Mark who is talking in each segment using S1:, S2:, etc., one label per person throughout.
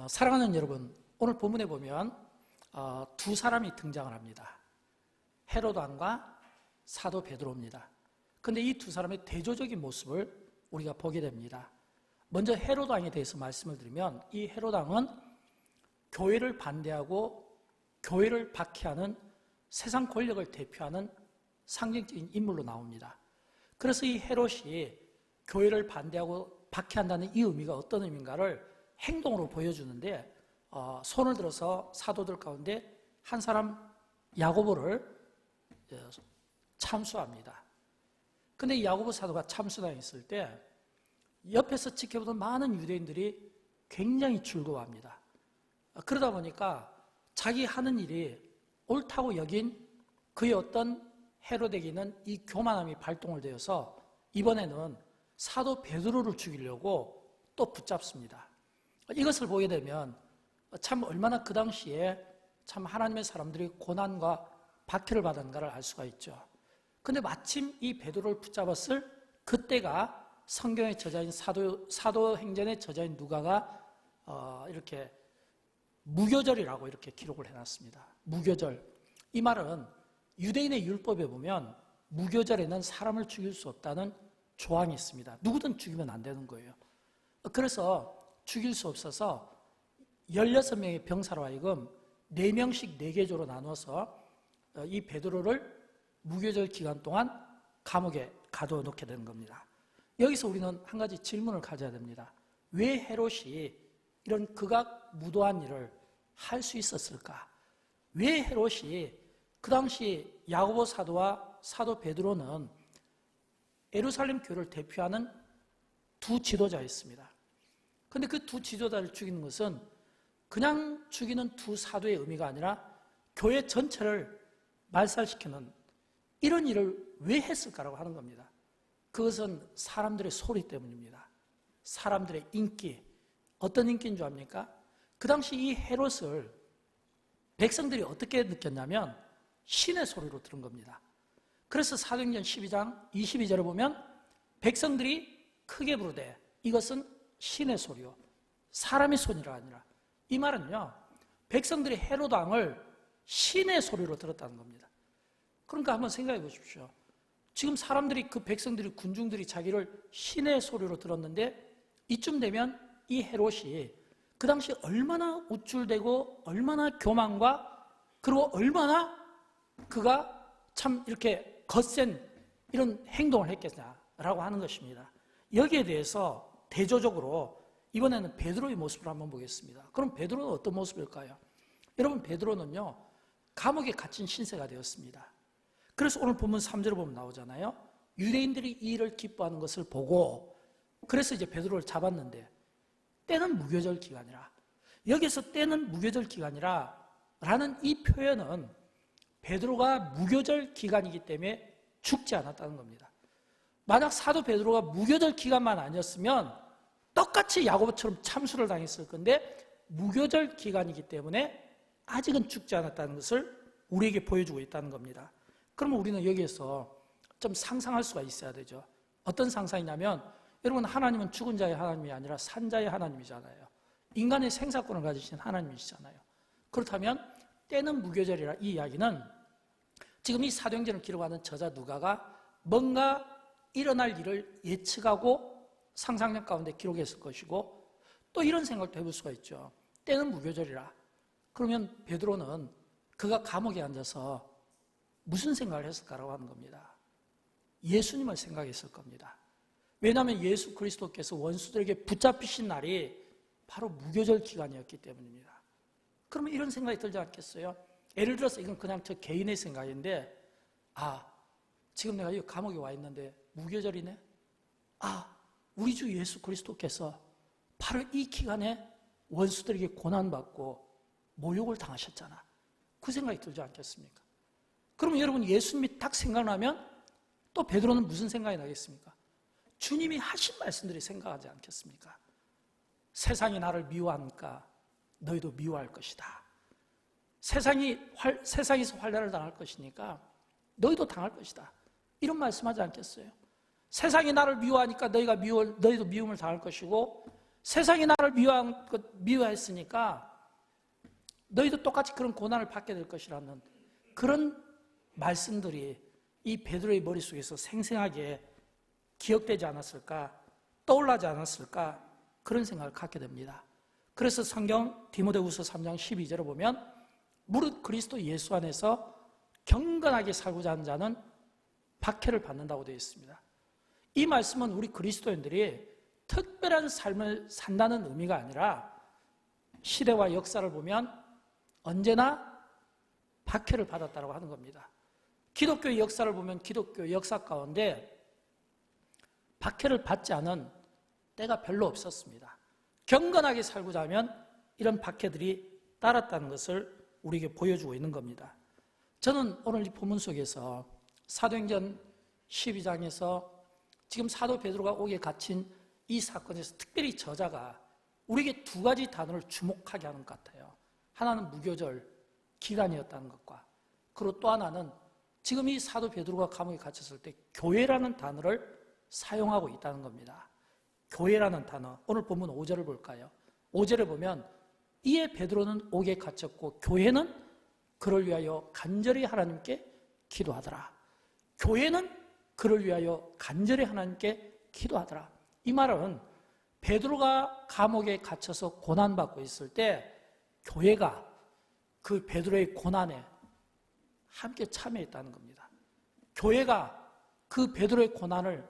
S1: 사랑하는 여러분, 오늘 본문에 보면 두 사람이 등장을 합니다. 헤롯 왕과 사도 베드로입니다. 그런데 이 두 사람의 대조적인 모습을 우리가 보게 됩니다. 먼저 헤롯 왕에 대해서 말씀을 드리면, 이 헤롯 왕은 교회를 반대하고 교회를 박해하는, 세상 권력을 대표하는 상징적인 인물로 나옵니다. 그래서 이 헤롯이 교회를 반대하고 박해한다는 이 의미가 어떤 의미인가를 행동으로 보여주는데, 손을 들어서 사도들 가운데 한 사람 야고보를 참수합니다. 근데 이 야고보 사도가 참수당했을 때 옆에서 지켜보던 많은 유대인들이 굉장히 즐거워합니다. 그러다 보니까 자기 하는 일이 옳다고 여긴 그의 어떤 헤롯에게는 이 교만함이 발동을 되어서 이번에는 사도 베드로를 죽이려고 또 붙잡습니다. 이것을 보게 되면 참 얼마나 그 당시에 참 하나님의 사람들이 고난과 박해를 받았는가를 알 수가 있죠. 근데 마침 이 베드로를 붙잡았을 그때가 성경의 저자인 사도행전의 저자인 누가가 이렇게 무교절이라고 이렇게 기록을 해놨습니다. 무교절. 이 말은 유대인의 율법에 보면 무교절에는 사람을 죽일 수 없다는 조항이 있습니다. 누구든 죽이면 안 되는 거예요. 그래서 죽일 수 없어서 16명의 병사로 하여금 4명씩 4계조로 나눠서 이 베드로를 무교절 기간 동안 감옥에 가둬 놓게 되는 겁니다. 여기서 우리는 한 가지 질문을 가져야 됩니다. 왜 헤롯이 이런 극악무도한 일을 할 수 있었을까? 왜 헤롯이 그 당시 야고보 사도와 사도 베드로는 예루살렘 교회를 대표하는 두 지도자였습니다. 그런데 그 두 지도자를 죽이는 것은 그냥 죽이는 두 사도의 의미가 아니라 교회 전체를 말살시키는 이런 일을 왜 했을까라고 하는 겁니다. 그것은 사람들의 소리 때문입니다. 사람들의 인기. 어떤 인기인 줄 압니까? 그 당시 이 헤롯을 백성들이 어떻게 느꼈냐면 신의 소리로 들은 겁니다. 그래서 사도행전 12장 22절을 보면 백성들이 크게 부르되 이것은 신의 소리요 사람의 손이라 아니라, 이 말은요 백성들이 헤롯 왕을 신의 소리로 들었다는 겁니다. 그러니까 한번 생각해 보십시오. 지금 사람들이, 그 백성들이, 군중들이 자기를 신의 소리로 들었는데 이쯤 되면 이 헤롯이 그 당시 얼마나 우쭐대고 얼마나 교만과, 그리고 얼마나 그가 참 이렇게 거센 이런 행동을 했겠냐라고 하는 것입니다. 여기에 대해서 대조적으로 이번에는 베드로의 모습을 한번 보겠습니다. 그럼 베드로는 어떤 모습일까요? 여러분, 베드로는요 감옥에 갇힌 신세가 되었습니다. 그래서 오늘 본문 3절을 보면 나오잖아요. 유대인들이 이 일을 기뻐하는 것을 보고, 그래서 이제 베드로를 잡았는데 때는 무교절 기간이라. 여기서 때는 무교절 기간이라 라는 이 표현은 베드로가 무교절 기간이기 때문에 죽지 않았다는 겁니다. 만약 사도 베드로가 무교절 기간만 아니었으면 똑같이 야고보처럼 참수를 당했을 건데 무교절 기간이기 때문에 아직은 죽지 않았다는 것을 우리에게 보여주고 있다는 겁니다. 그러면 우리는 여기에서 좀 상상할 수가 있어야 되죠. 어떤 상상이냐면, 여러분, 하나님은 죽은 자의 하나님이 아니라 산 자의 하나님이잖아요. 인간의 생사권을 가지신 하나님이시잖아요. 그렇다면 때는 무교절이라 이 이야기는 지금 이 사도행전을 기록하는 저자 누가가 뭔가 일어날 일을 예측하고 상상력 가운데 기록했을 것이고, 또 이런 생각도 해볼 수가 있죠. 때는 무교절이라. 그러면 베드로는 그가 감옥에 앉아서 무슨 생각을 했을까라고 하는 겁니다. 예수님을 생각했을 겁니다. 왜냐하면 예수 그리스도께서 원수들에게 붙잡히신 날이 바로 무교절 기간이었기 때문입니다. 그러면 이런 생각이 들지 않겠어요? 예를 들어서 이건 그냥 저 개인의 생각인데, 지금 내가 이 감옥에 와 있는데 무교절이네? 우리 주 예수 그리스도께서 바로 이 기간에 원수들에게 고난받고 모욕을 당하셨잖아. 그 생각이 들지 않겠습니까? 그러면 여러분, 예수님이 딱 생각나면 또 베드로는 무슨 생각이 나겠습니까? 주님이 하신 말씀들이 생각하지 않겠습니까? 세상이 나를 미워하니까 너희도 미워할 것이다. 세상에서 환난을 당할 것이니까 너희도 당할 것이다. 이런 말씀하지 않겠어요? 세상이 나를 미워하니까 너희도 미움을 당할 것이고, 세상이 나를 미워했으니까 너희도 똑같이 그런 고난을 받게 될 것이라는 그런 말씀들이 이 베드로의 머릿속에서 생생하게 기억되지 않았을까, 떠올라지 않았을까, 그런 생각을 갖게 됩니다. 그래서 성경 디모데후서 3장 12절을 보면 무릇 그리스도 예수 안에서 경건하게 살고자 하는 자는 박해를 받는다고 되어 있습니다. 이 말씀은 우리 그리스도인들이 특별한 삶을 산다는 의미가 아니라 시대와 역사를 보면 언제나 박해를 받았다고 하는 겁니다. 기독교의 역사를 보면 기독교 역사 가운데 박해를 받지 않은 때가 별로 없었습니다. 경건하게 살고자 하면 이런 박해들이 따랐다는 것을 우리에게 보여주고 있는 겁니다. 저는 오늘 이 본문 속에서 사도행전 12장에서 지금 사도 베드로가 옥에 갇힌 이 사건에서 특별히 저자가 우리에게 두 가지 단어를 주목하게 하는 것 같아요. 하나는 무교절 기간이었다는 것과, 그리고 또 하나는 지금 이 사도 베드로가 감옥에 갇혔을 때 교회라는 단어를 사용하고 있다는 겁니다. 교회라는 단어, 오늘 본문 5절을 볼까요? 5절에 보면 이에 베드로는 옥에 갇혔고 교회는 그를 위하여 간절히 하나님께 기도하더라. 교회는 그를 위하여 간절히 하나님께 기도하더라. 이 말은 베드로가 감옥에 갇혀서 고난받고 있을 때 교회가 그 베드로의 고난에 함께 참여했다는 겁니다. 교회가 그 베드로의 고난을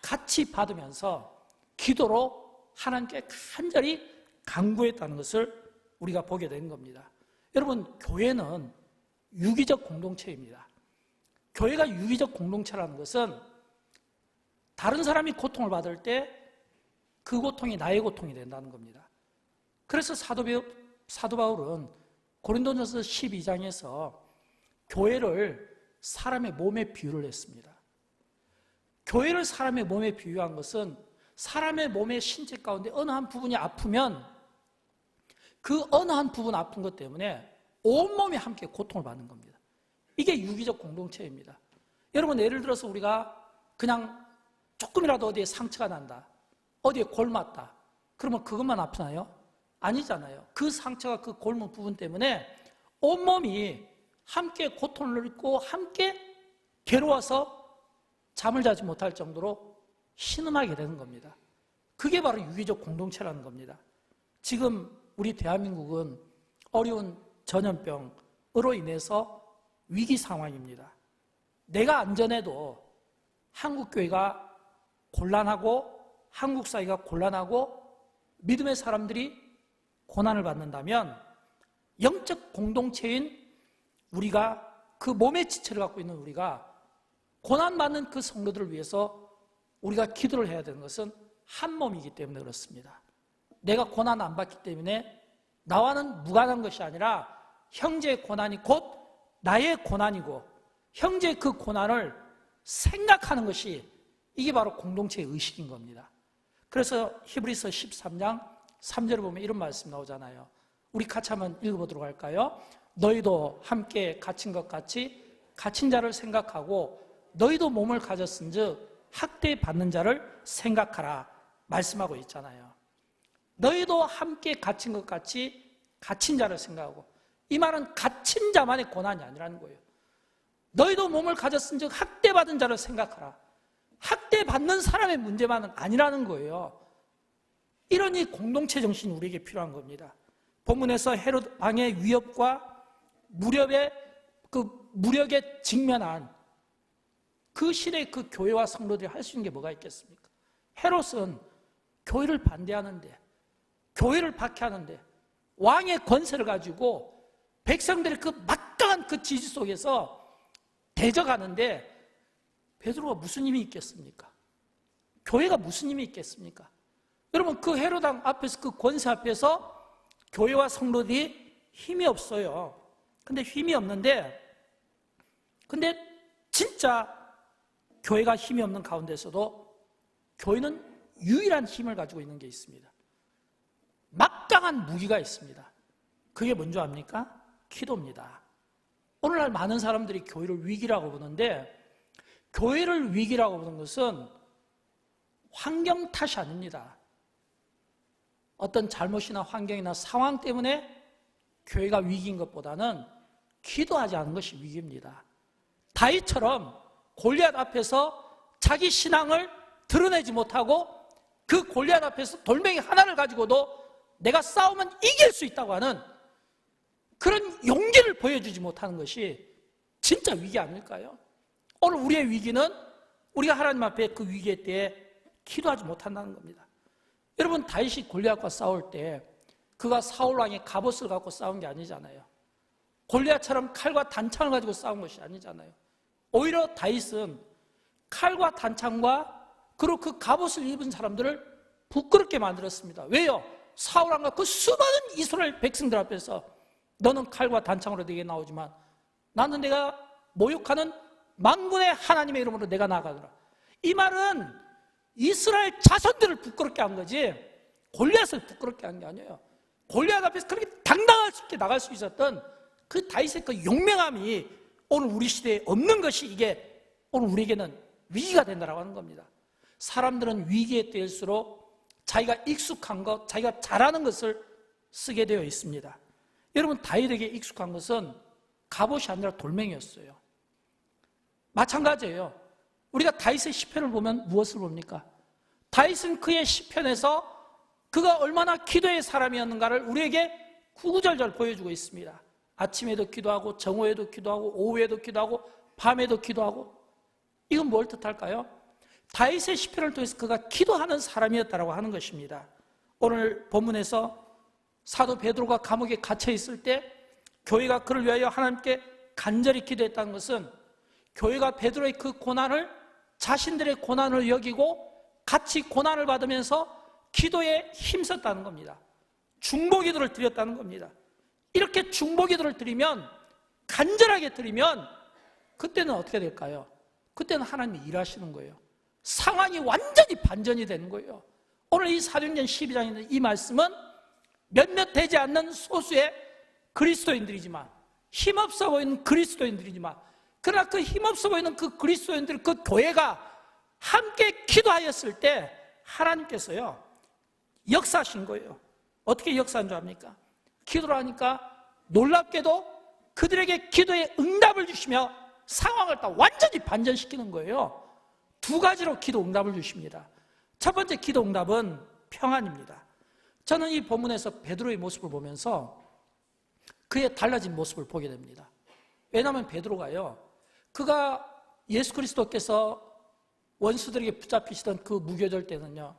S1: 같이 받으면서 기도로 하나님께 간절히 간구했다는 것을 우리가 보게 된 겁니다. 여러분, 교회는 유기적 공동체입니다. 교회가 유기적 공동체라는 것은 다른 사람이 고통을 받을 때 그 고통이 나의 고통이 된다는 겁니다. 그래서 사도 바울은 고린도전서 12장에서 교회를 사람의 몸에 비유를 했습니다. 교회를 사람의 몸에 비유한 것은 사람의 몸의 신체 가운데 어느 한 부분이 아프면 그 어느 한 부분 아픈 것 때문에 온몸이 함께 고통을 받는 겁니다. 이게 유기적 공동체입니다. 여러분, 예를 들어서 우리가 그냥 조금이라도 어디에 상처가 난다, 어디에 골맞다, 그러면 그것만 아프나요? 아니잖아요. 그 상처가 그 골문 부분 때문에 온몸이 함께 고통을 느끼고 함께 괴로워서 잠을 자지 못할 정도로 신음하게 되는 겁니다. 그게 바로 유기적 공동체라는 겁니다. 지금 우리 대한민국은 어려운 전염병으로 인해서 위기 상황입니다. 내가 안전해도 한국교회가 곤란하고 한국 사회가 곤란하고 믿음의 사람들이 고난을 받는다면 영적 공동체인 우리가, 그 몸의 지체를 갖고 있는 우리가 고난받는 그 성도들을 위해서 우리가 기도를 해야 되는 것은 한 몸이기 때문에 그렇습니다. 내가 고난 안 받기 때문에 나와는 무관한 것이 아니라 형제의 고난이 곧 나의 고난이고 형제의 그 고난을 생각하는 것이, 이게 바로 공동체의 의식인 겁니다. 그래서 히브리서 13장 3절을 보면 이런 말씀 나오잖아요. 우리 같이 한번 읽어보도록 할까요? 너희도 함께 갇힌 것 같이 갇힌 자를 생각하고 너희도 몸을 가졌은즉 학대받는 자를 생각하라 말씀하고 있잖아요. 너희도 함께 갇힌 것 같이 갇힌 자를 생각하고, 이 말은 갇힌 자만의 고난이 아니라는 거예요. 너희도 몸을 가졌은즉 학대받은 자를 생각하라. 학대받는 사람의 문제만은 아니라는 거예요. 이런 이 공동체 정신이 우리에게 필요한 겁니다. 본문에서 헤롯 왕의 위협과 무력에 직면한 그 시대의 그 교회와 성도들이 할 수 있는 게 뭐가 있겠습니까? 헤롯은 교회를 반대하는데, 교회를 박해하는데, 왕의 권세를 가지고 백성들의 그 막강한 그 지지 속에서 대적하는데 베드로가 무슨 힘이 있겠습니까? 교회가 무슨 힘이 있겠습니까? 여러분, 그 헤롯 왕 앞에서, 그 권세 앞에서 교회와 성도들이 힘이 없어요. 근데 힘이 없는데, 근데 진짜 교회가 힘이 없는 가운데서도 교회는 유일한 힘을 가지고 있는 게 있습니다. 막강한 무기가 있습니다. 그게 뭔지 압니까? 기도입니다. 오늘날 많은 사람들이 교회를 위기라고 보는데, 교회를 위기라고 보는 것은 환경 탓이 아닙니다. 어떤 잘못이나 환경이나 상황 때문에 교회가 위기인 것보다는 기도하지 않은 것이 위기입니다. 다윗처럼 골리앗 앞에서 자기 신앙을 드러내지 못하고 그 골리앗 앞에서 돌멩이 하나를 가지고도 내가 싸우면 이길 수 있다고 하는 그런 용기를 보여주지 못하는 것이 진짜 위기 아닐까요? 오늘 우리의 위기는 우리가 하나님 앞에 그 위기의 때에 기도하지 못한다는 겁니다. 여러분, 다윗이 골리앗과 싸울 때 그가 사울 왕의 갑옷을 갖고 싸운 게 아니잖아요. 골리앗처럼 칼과 단창을 가지고 싸운 것이 아니잖아요. 오히려 다윗은 칼과 단창과 그리고 그 갑옷을 입은 사람들을 부끄럽게 만들었습니다. 왜요? 사울 왕과 그 수많은 이스라엘 백성들 앞에서 너는 칼과 단창으로 내게 나오지만 나는 내가 모욕하는 만군의 하나님의 이름으로 내가 나가더라. 이 말은 이스라엘 자손들을 부끄럽게 한 거지 골리앗을 부끄럽게 한 게 아니에요. 골리앗 앞에서 그렇게 당당할 수 있게 나갈 수 있었던 그 다윗의 그 용맹함이 오늘 우리 시대에 없는 것이 이게 오늘 우리에게는 위기가 된다라고 하는 겁니다. 사람들은 위기에 때일수록 자기가 익숙한 것, 자기가 잘하는 것을 쓰게 되어 있습니다. 여러분, 다윗에게 익숙한 것은 갑옷이 아니라 돌멩이였어요. 마찬가지예요. 우리가 다윗의 시편을 보면 무엇을 봅니까? 다윗은 그의 시편에서 그가 얼마나 기도의 사람이었는가를 우리에게 구구절절 보여주고 있습니다. 아침에도 기도하고 정오에도 기도하고 오후에도 기도하고 밤에도 기도하고. 이건 뭘 뜻할까요? 다윗의 시편을 통해서 그가 기도하는 사람이었다고 하는 것입니다. 오늘 본문에서 사도 베드로가 감옥에 갇혀 있을 때 교회가 그를 위하여 하나님께 간절히 기도했다는 것은 교회가 베드로의 그 고난을 자신들의 고난을 여기고 같이 고난을 받으면서 기도에 힘썼다는 겁니다. 중보기도를 드렸다는 겁니다. 이렇게 중보기도를 드리면, 간절하게 드리면 그때는 어떻게 될까요? 그때는 하나님이 일하시는 거예요. 상황이 완전히 반전이 되는 거예요. 오늘 이 사도행전 12장에 있는 이 말씀은 몇몇 되지 않는 소수의 그리스도인들이지만, 힘없어 보이는 그리스도인들이지만, 그러나 그 힘없어 보이는 그 그리스도인들, 그 교회가 함께 기도하였을 때 하나님께서요 역사하신 거예요. 어떻게 역사한 줄 압니까? 기도를 하니까 놀랍게도 그들에게 기도에 응답을 주시며 상황을 다 완전히 반전시키는 거예요. 두 가지로 기도 응답을 주십니다. 첫 번째 기도 응답은 평안입니다. 저는 이 본문에서 베드로의 모습을 보면서 그의 달라진 모습을 보게 됩니다. 왜냐하면 베드로가요, 그가 예수 그리스도께서 원수들에게 붙잡히시던 그 무교절 때는요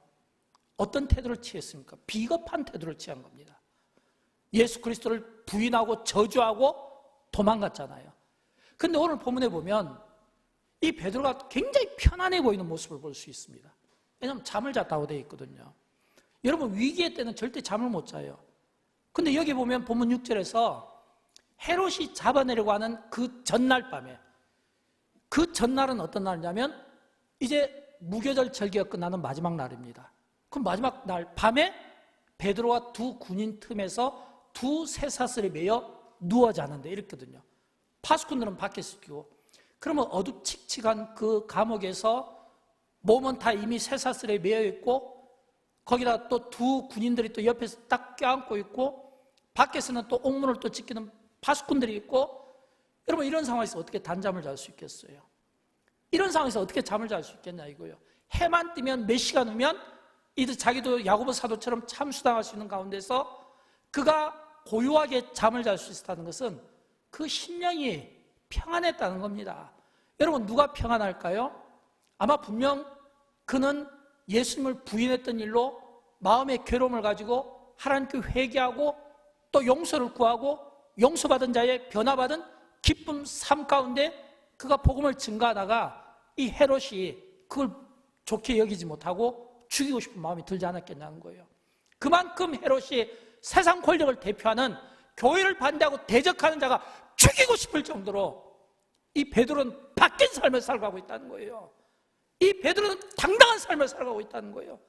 S1: 어떤 태도를 취했습니까? 비겁한 태도를 취한 겁니다. 예수 그리스도를 부인하고 저주하고 도망갔잖아요. 그런데 오늘 본문에 보면 이 베드로가 굉장히 편안해 보이는 모습을 볼 수 있습니다. 왜냐하면 잠을 잤다고 되어 있거든요. 여러분, 위기의 때는 절대 잠을 못 자요. 근데 여기 보면 본문 6절에서 헤롯이 잡아내려고 하는 그 전날 밤에, 그 전날은 어떤 날이냐면 이제 무교절 절기가 끝나는 마지막 날입니다. 그럼 마지막 날 밤에 베드로와 두 군인 틈에서 두 쇠사슬에 매여 누워 자는데 이렇거든요. 파수꾼들은 밖에서 끼고, 그러면 어둡칙칙한 그 감옥에서 몸은 다 이미 쇠사슬에 매여 있고 거기다 또 두 군인들이 또 옆에서 딱 껴안고 있고 밖에서는 또 옥문을 또 지키는 파수꾼들이 있고, 여러분 이런 상황에서 어떻게 단잠을 잘 수 있겠어요? 이런 상황에서 어떻게 잠을 잘 수 있겠냐 이거예요. 해만 뜨면 몇 시간 후면 이들 자기도 야고보 사도처럼 참수당할 수 있는 가운데서 그가 고요하게 잠을 잘 수 있었다는 것은 그 심령이 평안했다는 겁니다. 여러분, 누가 평안할까요? 아마 분명 그는 예수님을 부인했던 일로 마음의 괴로움을 가지고 하나님께 회개하고 또 용서를 구하고 용서받은 자의 변화받은 기쁨 삶 가운데 그가 복음을 증가하다가 이 헤롯이 그걸 좋게 여기지 못하고 죽이고 싶은 마음이 들지 않았겠냐는 거예요. 그만큼 헤롯이 세상 권력을 대표하는 교회를 반대하고 대적하는 자가 죽이고 싶을 정도로 이 베드로는 바뀐 삶을 살아가고 있다는 거예요. 이 베드로는 당당한 삶을 살아가고 있다는 거예요.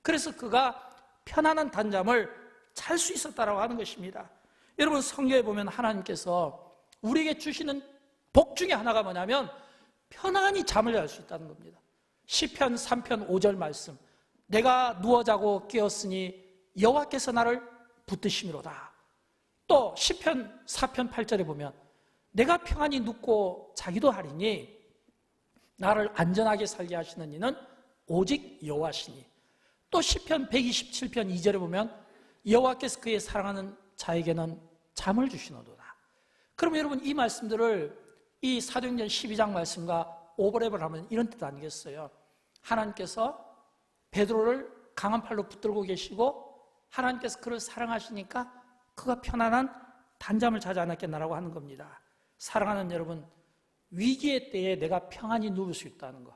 S1: 그래서 그가 편안한 단잠을 잘 수 있었다라고 하는 것입니다. 여러분, 성경에 보면 하나님께서 우리에게 주시는 복 중에 하나가 뭐냐면 편안히 잠을 잘 수 있다는 겁니다. 시편 3편 5절 말씀, 내가 누워 자고 깨었으니 여호와께서 나를 붙드심이로다. 또 시편 4편 8절에 보면 내가 평안히 눕고 자기도 하리니 나를 안전하게 살게 하시는 이는 오직 여호와시니. 또 시편 127편 2절에 보면 여호와께서 그의 사랑하는 자에게는 잠을 주시노도다. 그럼 여러분 이 말씀들을 이 사도행전 12장 말씀과 오버랩을 하면 이런 뜻 아니겠어요? 하나님께서 베드로를 강한 팔로 붙들고 계시고 하나님께서 그를 사랑하시니까 그가 편안한 단잠을 자지 않았겠나라고 하는 겁니다. 사랑하는 여러분, 위기의 때에 내가 평안히 누울 수 있다는 것,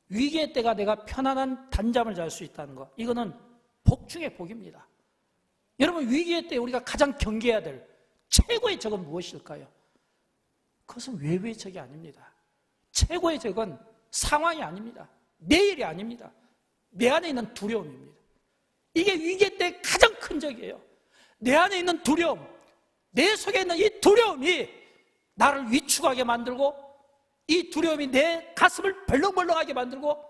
S1: 위기의 때가 내가 편안한 단잠을 잘 수 있다는 것, 이거는 복 중의 복입니다. 여러분, 위기의 때에 우리가 가장 경계해야 될 최고의 적은 무엇일까요? 그것은 외부의 적이 아닙니다. 최고의 적은 상황이 아닙니다. 내일이 아닙니다. 내 안에 있는 두려움입니다. 이게 위기의 때 가장 큰 적이에요. 내 안에 있는 두려움, 내 속에 있는 이 두려움이 나를 위축하게 만들고, 이 두려움이 내 가슴을 벌렁벌렁하게 만들고,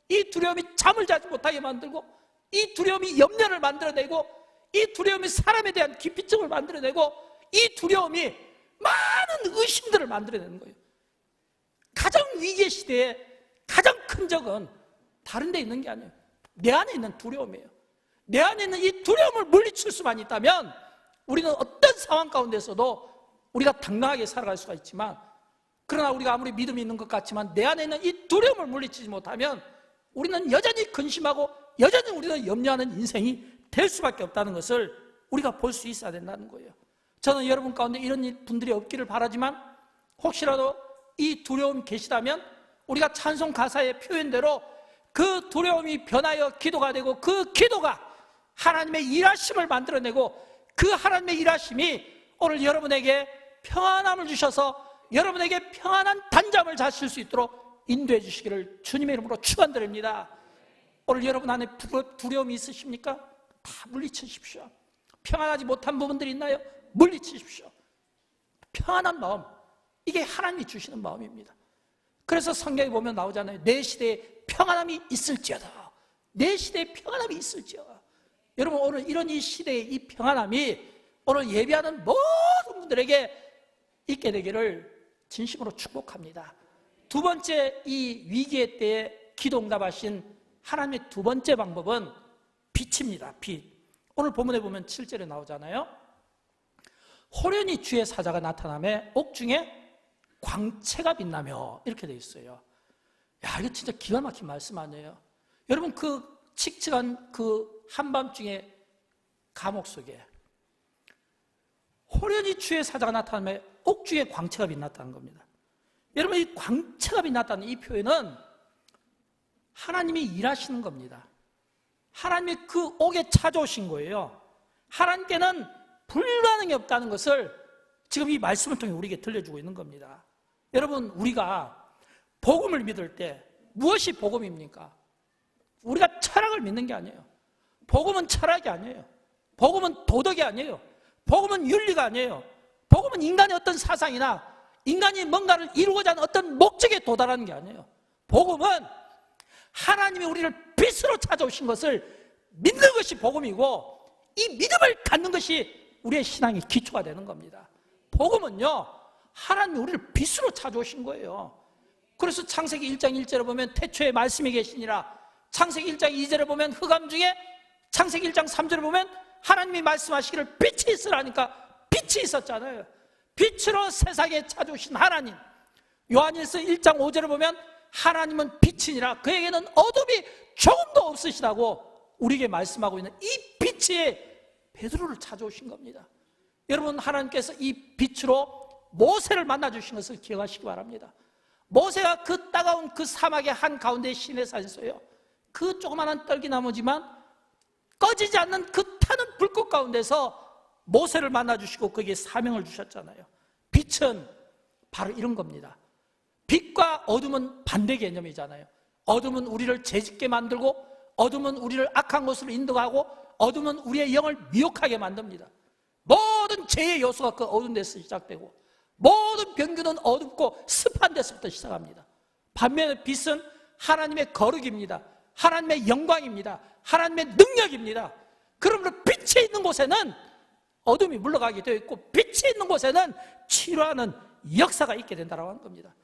S1: 이 두려움이 잠을 자지 못하게 만들고, 이 두려움이 염려를 만들어내고, 이 두려움이 사람에 대한 기피증을 만들어내고, 이 두려움이 많은 의심들을 만들어내는 거예요. 가장 위기의 시대에 가장 큰 적은 다른 데 있는 게 아니에요. 내 안에 있는 두려움이에요. 내 안에 있는 이 두려움을 물리칠 수만 있다면 우리는 어떤 상황 가운데서도 우리가 당당하게 살아갈 수가 있지만, 그러나 우리가 아무리 믿음이 있는 것 같지만 내 안에 있는 이 두려움을 물리치지 못하면 우리는 여전히 근심하고 여전히 우리는 염려하는 인생이 될 수밖에 없다는 것을 우리가 볼 수 있어야 된다는 거예요. 저는 여러분 가운데 이런 분들이 없기를 바라지만, 혹시라도 이 두려움이 계시다면 우리가 찬송 가사의 표현대로 그 두려움이 변하여 기도가 되고, 그 기도가 하나님의 일하심을 만들어내고, 그 하나님의 일하심이 오늘 여러분에게 평안함을 주셔서 여러분에게 평안한 단잠을 자실 수 있도록 인도해 주시기를 주님의 이름으로 축원드립니다. 오늘 여러분 안에 두려움이 있으십니까? 다 물리치십시오. 평안하지 못한 부분들이 있나요? 물리치십시오. 평안한 마음, 이게 하나님이 주시는 마음입니다. 그래서 성경에 보면 나오잖아요. 내 시대에 평안함이 있을지어다. 내 시대에 평안함이 있을지어다. 여러분, 오늘 이런 이 시대의 이 평안함이 오늘 예배하는 모든 분들에게 있게 되기를 진심으로 축복합니다. 두 번째, 이 위기의 때에 기도 응답하신 하나님의 두 번째 방법은 빛입니다. 빛. 오늘 본문에 보면 7절에 나오잖아요. 호련히 주의 사자가 나타나매 옥중에 광채가 빛나며, 이렇게 되어 있어요. 야, 이거 진짜 기가 막힌 말씀 아니에요? 여러분, 그 칙칙한 그 한밤중에 감옥 속에 호련히 주의 사자가 나타나며 옥중에 광채가 빛났다는 겁니다. 여러분, 이 광채가 빛났다는 이 표현은 하나님이 일하시는 겁니다. 하나님이 그 옥에 찾아오신 거예요. 하나님께는 불가능이 없다는 것을 지금 이 말씀을 통해 우리에게 들려주고 있는 겁니다. 여러분, 우리가 복음을 믿을 때 무엇이 복음입니까? 우리가 철학을 믿는 게 아니에요. 복음은 철학이 아니에요. 복음은 도덕이 아니에요. 복음은 윤리가 아니에요. 복음은 인간의 어떤 사상이나 인간이 뭔가를 이루고자 하는 어떤 목적에 도달하는 게 아니에요. 복음은 하나님이 우리를 빛으로 찾아오신 것을 믿는 것이 복음이고, 이 믿음을 갖는 것이 우리의 신앙의 기초가 되는 겁니다. 복음은요, 하나님이 우리를 빛으로 찾아오신 거예요. 그래서 창세기 1장 1절에 보면 태초에 말씀이 계시니라, 창세기 1장 2절에 보면 흑암 중에, 창세기 1장 3절에 보면 하나님이 말씀하시기를 빛이 있으라니까 빛이 있었잖아요. 빛으로 세상에 찾아오신 하나님. 요한일서 1장 5절에 보면 하나님은 빛이니라, 그에게는 어둠이 조금도 없으시다고 우리에게 말씀하고 있는 이 빛이 베드로를 찾아오신 겁니다. 여러분, 하나님께서 이 빛으로 모세를 만나주신 것을 기억하시기 바랍니다. 모세가 그 따가운 그 사막의 한가운데 시내산에 있어요. 그 조그마한 떨기나무지만 꺼지지 않는 그 타는 불꽃 가운데서 모세를 만나주시고 거기에 사명을 주셨잖아요. 빛은 바로 이런 겁니다. 빛과 어둠은 반대 개념이잖아요. 어둠은 우리를 죄짓게 만들고, 어둠은 우리를 악한 곳으로 인도하고, 어둠은 우리의 영을 미혹하게 만듭니다. 모든 죄의 요소가 그 어두운 데서 시작되고, 모든 병균은 어둡고 습한 데서부터 시작합니다. 반면에 빛은 하나님의 거룩입니다. 하나님의 영광입니다. 하나님의 능력입니다. 그러므로 빛이 있는 곳에는 어둠이 물러가게 되어 있고, 빛이 있는 곳에는 치료하는 역사가 있게 된다고 하는 겁니다.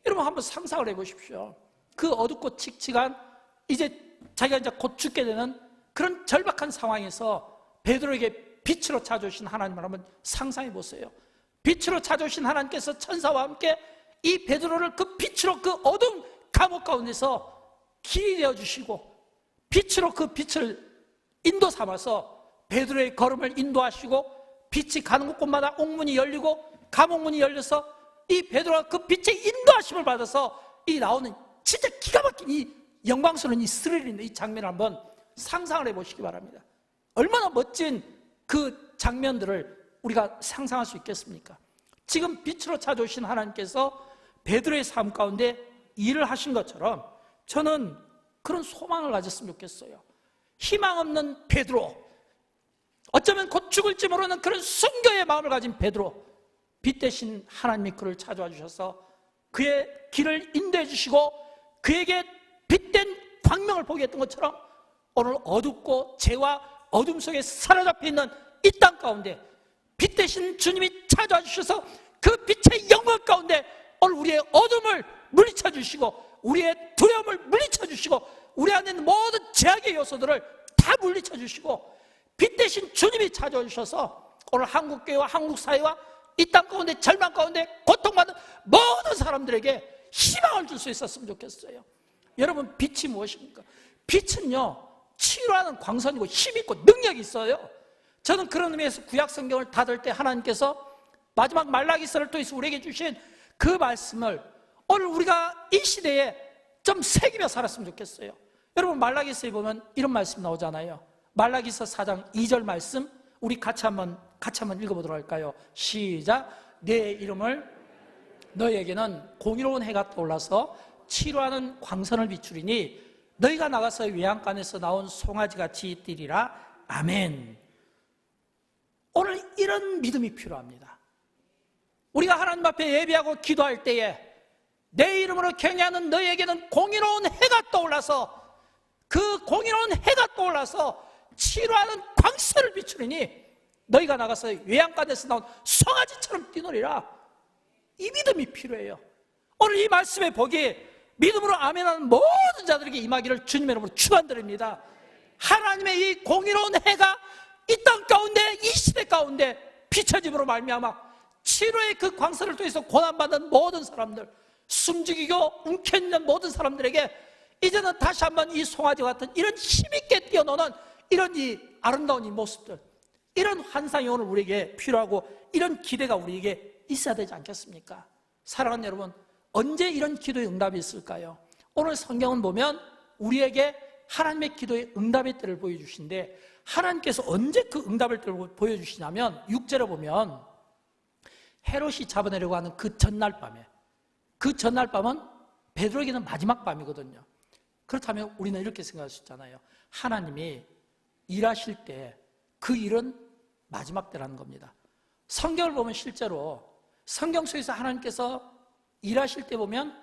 S1: 여러분 한번 상상을 해보십시오. 그 어둡고 칙칙한, 이제 자기가 이제 곧 죽게 되는 그런 절박한 상황에서 베드로에게 빛으로 찾아오신 하나님을 한번 상상해 보세요. 빛으로 찾아오신 하나님께서 천사와 함께 이 베드로를 그 빛으로 그 어두운 감옥 가운데서 길이 되어주시고, 빛으로 그 빛을 인도 삼아서 베드로의 걸음을 인도하시고, 빛이 가는 곳마다 옥문이 열리고 감옥문이 열려서 이 베드로가 그 빛의 인도하심을 받아서 이 나오는 진짜 기가 막힌 이 영광스러운 이 스릴 있는 이 장면을 한번 상상을 해보시기 바랍니다. 얼마나 멋진 그 장면들을 우리가 상상할 수 있겠습니까? 지금 빛으로 찾아오신 하나님께서 베드로의 삶 가운데 일을 하신 것처럼 저는 그런 소망을 가졌으면 좋겠어요. 희망 없는 베드로, 어쩌면 곧 죽을지 모르는 그런 순교의 마음을 가진 베드로, 빛 대신 하나님이 그를 찾아와 주셔서 그의 길을 인도해 주시고 그에게 빛된 광명을 보게 했던 것처럼 오늘 어둡고 죄와 어둠 속에 사로잡혀 있는 이 땅 가운데 빛 대신 주님이 찾아와 주셔서 그 빛의 영광 가운데 오늘 우리의 어둠을 물리쳐 주시고 우리의 두려움을 물리쳐 주시고 우리 안에 있는 모든 죄악의 요소들을 다 물리쳐 주시고 빛 대신 주님이 찾아와 주셔서 오늘 한국교회와 한국사회와 이 땅 가운데 절망 가운데 고통받는 모든 사람들에게 희망을 줄 수 있었으면 좋겠어요. 여러분, 빛이 무엇입니까? 빛은요, 치유하는 광선이고 힘있고 능력이 있어요. 저는 그런 의미에서 구약 성경을 닫을 때 하나님께서 마지막 말라기서를 통해서 우리에게 주신 그 말씀을 오늘 우리가 이 시대에 좀 새기며 살았으면 좋겠어요. 여러분, 말라기서에 보면 이런 말씀 나오잖아요. 말라기서 4장 2절 말씀 우리 같이 한번 읽어보도록 할까요? 시작. 내 이름을 너희에게는 공의로운 해가 떠올라서 치료하는 광선을 비추리니 너희가 나가서 외양간에서 나온 송아지같이 뛰리라. 아멘. 오늘 이런 믿음이 필요합니다. 우리가 하나님 앞에 예배하고 기도할 때에 내 이름으로 경외하는 너희에게는 공의로운 해가 떠올라서 그 공의로운 해가 떠올라서 치료하는 광선을 비추리니 너희가 나가서 외양간에서 나온 송아지처럼 뛰노리라. 이 믿음이 필요해요. 오늘 이 말씀의 복이 믿음으로 아멘하는 모든 자들에게 임하기를 주님의 이름으로 축원드립니다. 하나님의 이 공의로운 해가 이 땅 가운데 이 시대 가운데 비춰짐으로 말미암아 치료의 그 광선을 통해서 고난받는 모든 사람들, 숨죽이고 움켜있는 모든 사람들에게 이제는 다시 한번 이 송아지 같은 이런 힘있게 뛰어노는 이런 이 아름다운 이 모습들, 이런 환상이 오늘 우리에게 필요하고 이런 기대가 우리에게 있어야 되지 않겠습니까? 사랑하는 여러분, 언제 이런 기도의 응답이 있을까요? 오늘 성경은 보면 우리에게 하나님의 기도의 응답의 때를 보여주신데 하나님께서 언제 그 응답의 때를 보여주시냐면 6절에 보면 헤롯이 잡아내려고 하는 그 전날 밤에, 그 전날 밤은 베드로에게는 마지막 밤이거든요. 그렇다면 우리는 이렇게 생각할 수 있잖아요. 하나님이 일하실 때 그 일은 마지막 때라는 겁니다. 성경을 보면 실제로 성경 속에서 하나님께서 일하실 때 보면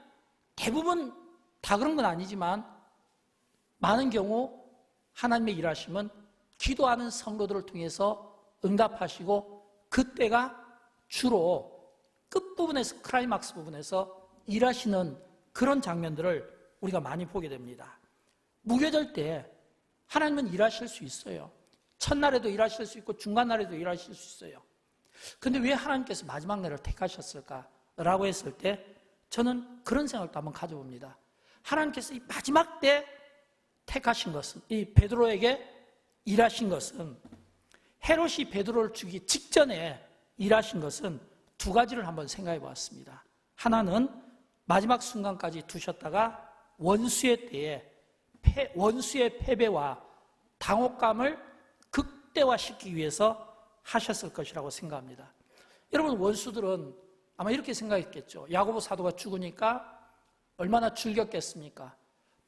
S1: 대부분 다 그런 건 아니지만 많은 경우 하나님의 일하심은 기도하는 성도들을 통해서 응답하시고 그때가 주로 끝부분에서 클라이막스 부분에서 일하시는 그런 장면들을 우리가 많이 보게 됩니다. 무교절 때 하나님은 일하실 수 있어요. 첫날에도 일하실 수 있고 중간날에도 일하실 수 있어요. 그런데 왜 하나님께서 마지막 날을 택하셨을까라고 했을 때 저는 그런 생각도 한번 가져봅니다. 하나님께서 이 마지막 때 택하신 것은, 이 베드로에게 일하신 것은, 헤롯이 베드로를 죽이기 직전에 일하신 것은 두 가지를 한번 생각해 보았습니다. 하나는 마지막 순간까지 두셨다가 원수의 때에 원수의 패배와 당혹감을 극대화시키기 위해서 하셨을 것이라고 생각합니다. 여러분, 원수들은 아마 이렇게 생각했겠죠. 야고보 사도가 죽으니까 얼마나 즐겼겠습니까?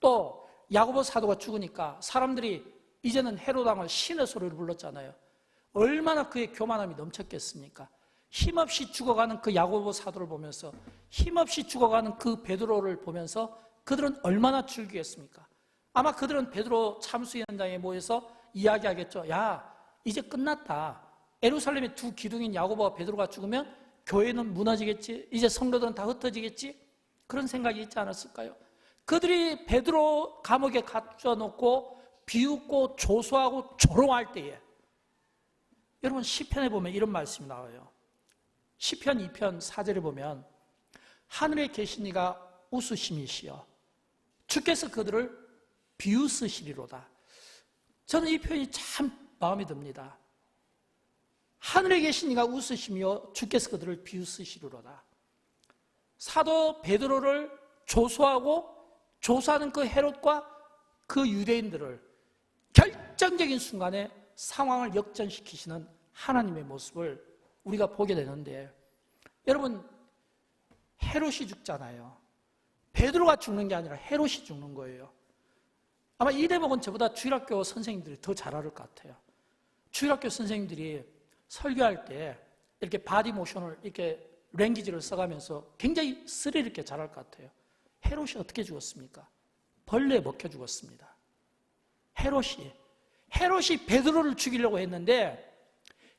S1: 또 야고보 사도가 죽으니까 사람들이 이제는 헤롯 왕을 신의 소리를 불렀잖아요. 얼마나 그의 교만함이 넘쳤겠습니까? 힘없이 죽어가는 그 야고보 사도를 보면서, 힘없이 죽어가는 그 베드로를 보면서 그들은 얼마나 즐기겠습니까? 아마 그들은 베드로 참수 현장에 모여서 이야기하겠죠. 야, 이제 끝났다. 예루살렘의 두 기둥인 야고보와 베드로가 죽으면 교회는 무너지겠지. 이제 성도들은 다 흩어지겠지. 그런 생각이 있지 않았을까요? 그들이 베드로 감옥에 갇혀놓고 비웃고 조소하고 조롱할 때에, 여러분 시편에 보면 이런 말씀이 나와요. 시편 2편 4절에 보면 하늘에 계신 이가 웃으심이시여 주께서 그들을 비웃으시리로다. 저는 이 표현이 참 마음에 듭니다. 하늘에 계신 이가 웃으시며 주께서 그들을 비웃으시리로다. 사도 베드로를 조소하는 그 헤롯과 그 유대인들을 결정적인 순간에 상황을 역전시키시는 하나님의 모습을 우리가 보게 되는데, 여러분 헤롯이 죽잖아요. 베드로가 죽는 게 아니라 헤롯이 죽는 거예요. 아마 이 대목은 저보다 주일학교 선생님들이 더 잘 알을 것 같아요. 주일학교 선생님들이 설교할 때 이렇게 바디 모션을 이렇게 랭귀지를 써가면서 굉장히 스릴 있게 잘할 것 같아요. 헤롯이 어떻게 죽었습니까? 벌레에 먹혀 죽었습니다. 헤롯이 베드로를 죽이려고 했는데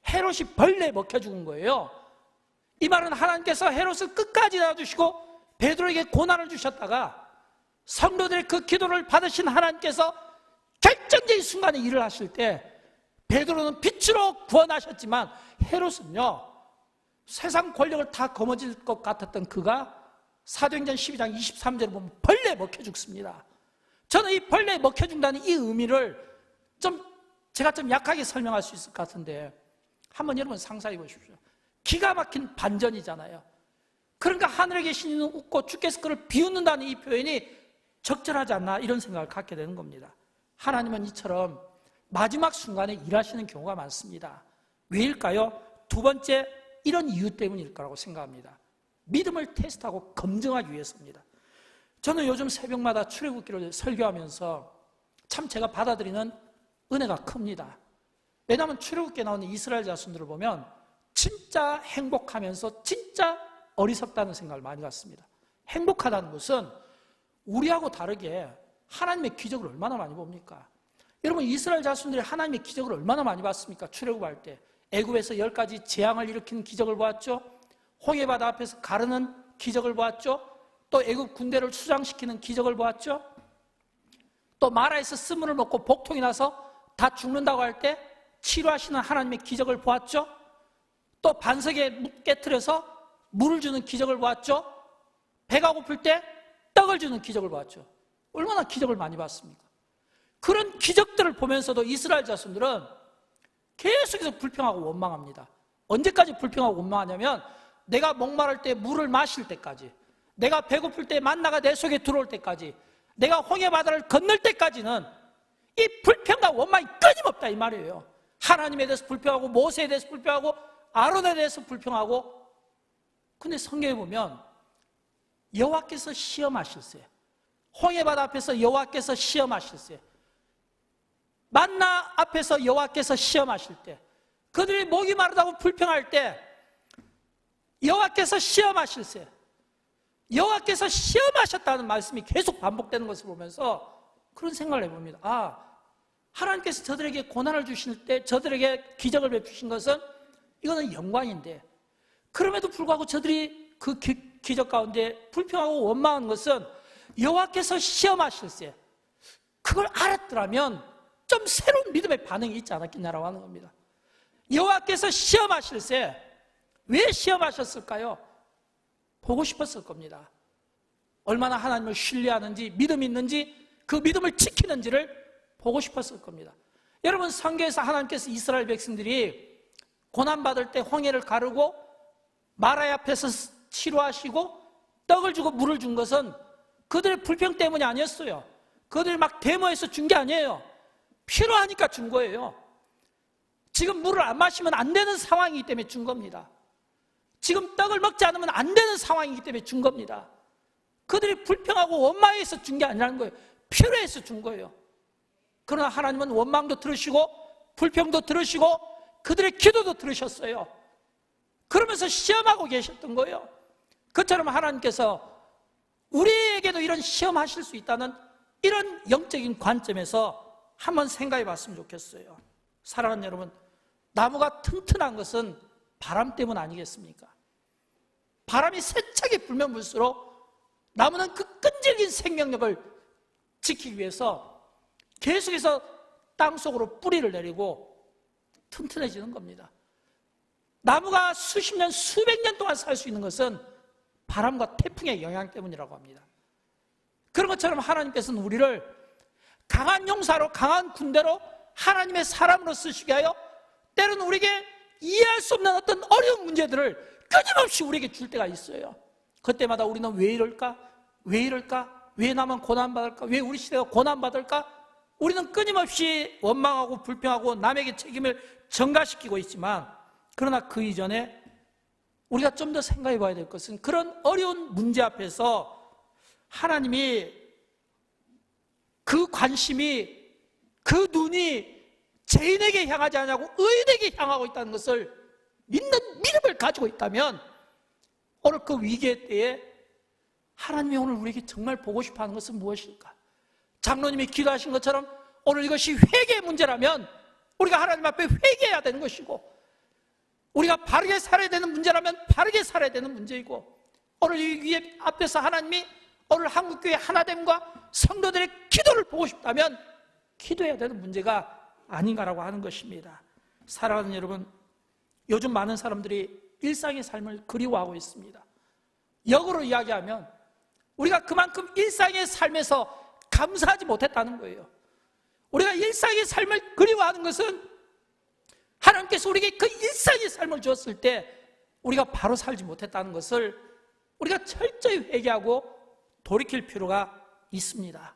S1: 헤롯이 벌레에 먹혀 죽은 거예요. 이 말은 하나님께서 헤롯을 끝까지 놔두시고 베드로에게 고난을 주셨다가 성도들의 그 기도를 받으신 하나님께서 결정적인 순간에 일을 하실 때 베드로는 빛으로 구원하셨지만 헤롯은요, 세상 권력을 다 거머쥘 것 같았던 그가 사도행전 12장 23절에 보면 벌레에 먹혀 죽습니다. 저는 이 벌레에 먹혀 죽는다는 이 의미를 제가 좀 약하게 설명할 수 있을 것 같은데 한번 여러분 상상해 보십시오. 기가 막힌 반전이잖아요. 그러니까 하늘에 계신 이는 웃고 주께서 그를 비웃는다는 이 표현이 적절하지 않나, 이런 생각을 갖게 되는 겁니다. 하나님은 이처럼 마지막 순간에 일하시는 경우가 많습니다. 왜일까요? 두 번째, 이런 이유 때문일 거라고 생각합니다. 믿음을 테스트하고 검증하기 위해서입니다. 저는 요즘 새벽마다 출애굽기를 설교하면서 참 제가 받아들이는 은혜가 큽니다. 왜냐하면 출애굽기에 나오는 이스라엘 자손들을 보면 진짜 행복하면서 진짜 어리석다는 생각을 많이 갖습니다. 행복하다는 것은 우리하고 다르게 하나님의 기적을 얼마나 많이 봅니까? 여러분 이스라엘 자손들이 하나님의 기적을 얼마나 많이 봤습니까? 출애굽할 때 애굽에서 10가지 재앙을 일으키는 기적을 보았죠. 홍해바다 앞에서 가르는 기적을 보았죠. 또 애굽 군대를 수장시키는 기적을 보았죠. 또 마라에서 쓴물을 먹고 복통이 나서 다 죽는다고 할 때 치료하시는 하나님의 기적을 보았죠. 또 반석에 깨트려서 물을 주는 기적을 보았죠. 배가 고플 때 떡을 주는 기적을 보았죠. 얼마나 기적을 많이 봤습니까? 그런 기적들을 보면서도 이스라엘 자손들은 계속해서 불평하고 원망합니다. 언제까지 불평하고 원망하냐면 내가 목마를 때 물을 마실 때까지, 내가 배고플 때 만나가 내 속에 들어올 때까지, 내가 홍해바다를 건널 때까지는 이 불평과 원망이 끊임없다 이 말이에요. 하나님에 대해서 불평하고 모세에 대해서 불평하고 아론에 대해서 불평하고. 근데 성경에 보면 여호와께서 시험하실세, 홍해바다 앞에서 여호와께서 시험하실세, 만나 앞에서 여호와께서 시험하실 때, 그들이 목이 마르다고 불평할 때 여호와께서 시험하실세, 여호와께서 시험하셨다는 말씀이 계속 반복되는 것을 보면서 그런 생각을 해봅니다. 아, 하나님께서 저들에게 고난을 주실 때, 저들에게 기적을 베푸신 것은 이거는 영광인데, 그럼에도 불구하고 저들이 그 기적 가운데 불평하고 원망한 것은 여호와께서 시험하실세, 그걸 알았더라면 좀 새로운 믿음의 반응이 있지 않았겠냐라고 하는 겁니다. 여호와께서 시험하실세, 왜 시험하셨을까요? 보고 싶었을 겁니다. 얼마나 하나님을 신뢰하는지, 믿음이 있는지, 그 믿음을 지키는지를 보고 싶었을 겁니다. 여러분 성경에서 하나님께서 이스라엘 백성들이 고난받을 때 홍해를 가르고 마라의 앞에서 치료하시고 떡을 주고 물을 준 것은 그들의 불평 때문이 아니었어요. 그들이 막 데모해서 준 게 아니에요. 필요하니까 준 거예요. 지금 물을 안 마시면 안 되는 상황이기 때문에 준 겁니다. 지금 떡을 먹지 않으면 안 되는 상황이기 때문에 준 겁니다. 그들이 불평하고 원망해서 준 게 아니라는 거예요. 필요해서 준 거예요. 그러나 하나님은 원망도 들으시고 불평도 들으시고 그들의 기도도 들으셨어요. 그러면서 시험하고 계셨던 거예요. 그처럼 하나님께서 우리에게도 이런 시험하실 수 있다는 이런 영적인 관점에서 한번 생각해 봤으면 좋겠어요. 사랑하는 여러분, 나무가 튼튼한 것은 바람 때문 아니겠습니까? 바람이 세차게 불면 불수록 나무는 그 끈질긴 생명력을 지키기 위해서 계속해서 땅속으로 뿌리를 내리고 튼튼해지는 겁니다. 나무가 수십 년, 수백 년 동안 살 수 있는 것은 바람과 태풍의 영향 때문이라고 합니다. 그런 것처럼 하나님께서는 우리를 강한 용사로, 강한 군대로 하나님의 사람으로 쓰시게 하여 때로는 우리에게 이해할 수 없는 어떤 어려운 문제들을 끊임없이 우리에게 줄 때가 있어요. 그때마다 우리는 왜 이럴까? 왜 이럴까? 왜 나만 고난받을까? 왜 우리 시대가 고난받을까? 우리는 끊임없이 원망하고 불평하고 남에게 책임을 전가시키고 있지만, 그러나 그 이전에 우리가 좀 더 생각해 봐야 될 것은 그런 어려운 문제 앞에서 하나님이 그 관심이, 그 눈이 죄인에게 향하지 않냐고 의인에게 향하고 있다는 것을 믿는 믿음을 가지고 있다면, 오늘 그 위기의 때에 하나님이 오늘 우리에게 정말 보고 싶어하는 것은 무엇일까? 장로님이 기도하신 것처럼 오늘 이것이 회개의 문제라면 우리가 하나님 앞에 회개해야 되는 것이고, 우리가 바르게 살아야 되는 문제라면 바르게 살아야 되는 문제이고, 오늘 이 위에 앞에서 하나님이 오늘 한국교회 하나됨과 성도들의 기도를 보고 싶다면 기도해야 되는 문제가 아닌가라고 하는 것입니다. 사랑하는 여러분, 요즘 많은 사람들이 일상의 삶을 그리워하고 있습니다. 역으로 이야기하면 우리가 그만큼 일상의 삶에서 감사하지 못했다는 거예요. 우리가 일상의 삶을 그리워하는 것은 하나님께서 우리에게 그 일상의 삶을 주었을 때 우리가 바로 살지 못했다는 것을 우리가 철저히 회개하고 돌이킬 필요가 있습니다.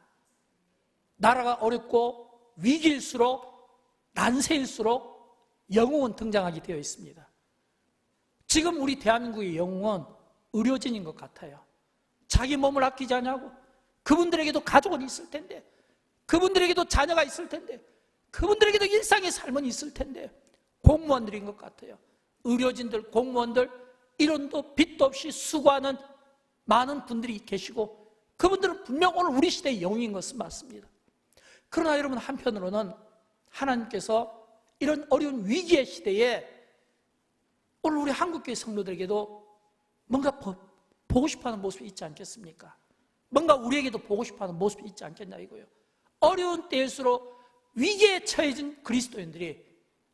S1: 나라가 어렵고 위기일수록, 난세일수록 영웅은 등장하게 되어 있습니다. 지금 우리 대한민국의 영웅은 의료진인 것 같아요. 자기 몸을 아끼지 않냐고. 그분들에게도 가족은 있을 텐데, 그분들에게도 자녀가 있을 텐데, 그분들에게도 일상의 삶은 있을 텐데, 공무원들인 것 같아요. 의료진들, 공무원들, 이론도 빚도 없이 수고하는 많은 분들이 계시고, 그분들은 분명 오늘 우리 시대의 영웅인 것은 맞습니다. 그러나 여러분, 한편으로는 하나님께서 이런 어려운 위기의 시대에 오늘 우리 한국교회 성도들에게도 뭔가 보고 싶어하는 모습이 있지 않겠습니까? 뭔가 우리에게도 보고 싶어하는 모습이 있지 않겠냐 이거예요. 어려운 때일수록 위기에 처해진 그리스도인들이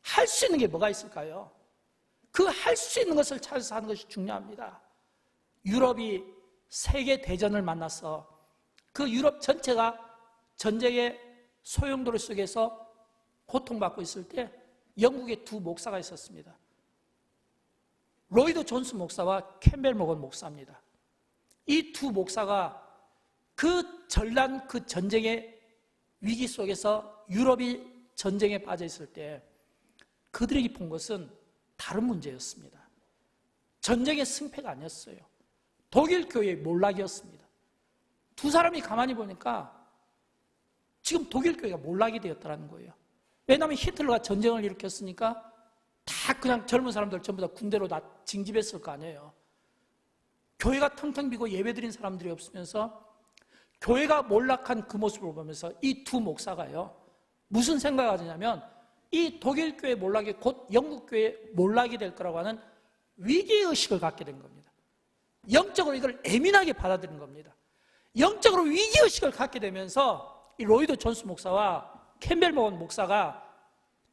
S1: 할 수 있는 게 뭐가 있을까요? 그 할 수 있는 것을 찾아서 하는 것이 중요합니다. 유럽이 세계 대전을 만나서 그 유럽 전체가 전쟁의 소용돌이 속에서 고통받고 있을 때 영국에 두 목사가 있었습니다. 로이드 존스 목사와 캠벨 모건 목사입니다. 이 두 목사가 그 전란, 그 전쟁의 위기 속에서 유럽이 전쟁에 빠져 있을 때 그들에게 본 것은 다른 문제였습니다. 전쟁의 승패가 아니었어요. 독일 교회의 몰락이었습니다. 두 사람이 가만히 보니까 지금 독일 교회가 몰락이 되었다는 거예요. 왜냐하면 히틀러가 전쟁을 일으켰으니까 다 그냥 젊은 사람들 전부 다 군대로 다 징집했을 거 아니에요. 교회가 텅텅 비고 예배드린 사람들이 없으면서 교회가 몰락한 그 모습을 보면서 이 두 목사가요, 무슨 생각을 하냐면 이 독일 교회 몰락이 곧 영국 교회 몰락이 될 거라고 하는 위기의식을 갖게 된 겁니다. 영적으로 이걸 예민하게 받아들인 겁니다. 영적으로 위기의식을 갖게 되면서 이 로이드 존스 목사와 캠벨 모건 목사가